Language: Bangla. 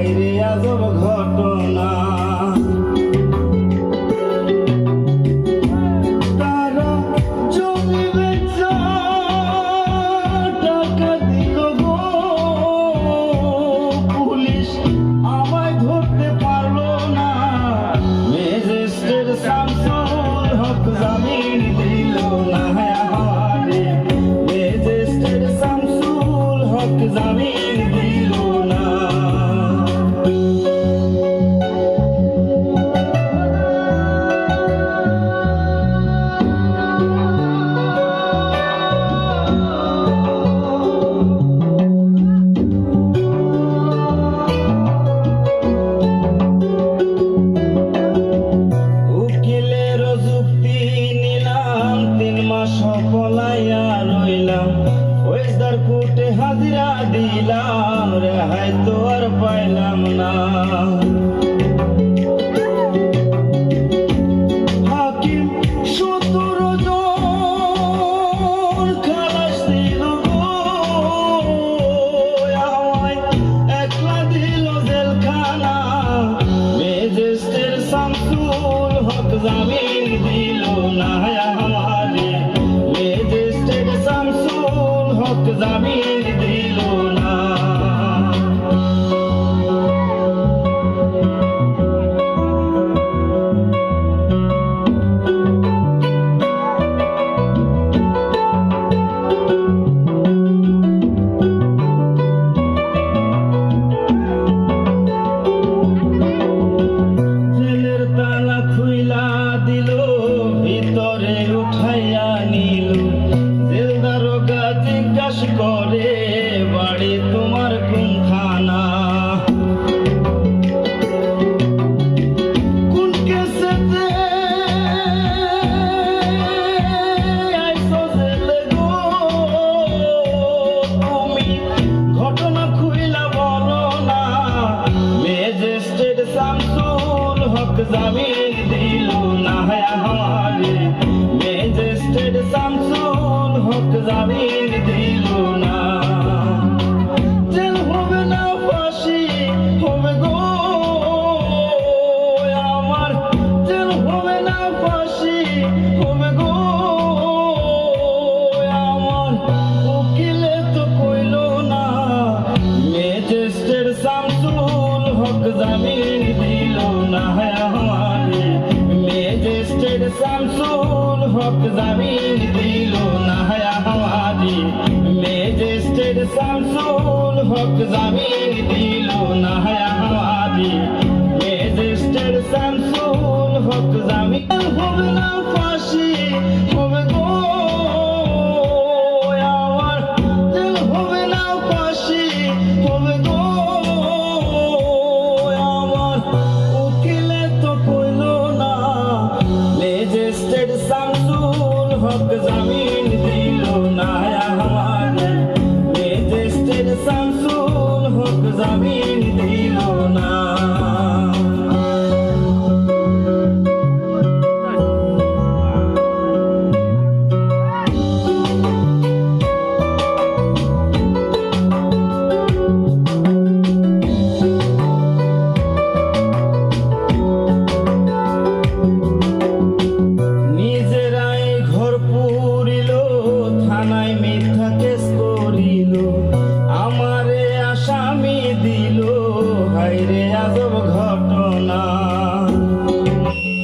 হায়রে আজব ঘটনা। তারা জমি বেচা টাকা দিল গো, পুলিশ আমায় ধরতে পারলো না। ম্যাজিস্ট্রেট শামসুল হক জামিন দিল না। ম্যাজিস্ট্রেট শামসুল হক জামিন দিল না। উকিলের যুক্তি নিলাম, 3 মাস পলাইয়া রইলাম। ফৌজদার কোর্টে হাজিরা দিলাম, রেহাই তো আর পাইলাম না। হাকিম 17 জন খালাস দিল গো, আমায় একলা দিল জেলখানা। ম্যাজিস্ট্রেট শামসুল হক জামিন দিল না। ম্যাজিস্ট্রেট শামসুল হক জামিন দিল না। জেলের তালা খুইলা দিল, ভিতরে উঠাইয়া নিল। জেল দারোগা জিজ্ঞাসা করে, বাড়ি তোমার কোনখানা? কোন কেসেতে আইছো জেলে গো, তুমি ঘটনা খুইলা বলো না। ম্যাজিস্ট্রেট শামসুল হক জামিন দিল না। ম্যাজিস্ট্রেট শামসুল হক জামিন দিল না। জেল হবে না ফাঁসি হবে গো আমার, জেল হবে না ফাঁসি হবে গো আমার। উকিলে তো কইল না, ম্যাজিস্ট্রেট শামসুল হক জামিন দিল না। ম্যাজিস্ট্রেট শামসুল হক জামিন দিল না। ম্যাজিস্ট্রেট শামসুল হক জামিন দিল না। ম্যাজিস্ট্রেট শামসুল হক জামিন হবে না ফাঁসি হবে গো আমার, জেল হবে না ফাঁসি হবে গো আমার। উকিলে তো কইল না, ম্যাজিস্ট্রেট শামসুল হক জামিন দিল না। ম্যাজিস্ট্রেট শামসুল হক জামিন দিল না। নিজেরাই ঘর পুরিল, থানায় মিথ্যা কেস করিল, আমারে আসামি দিল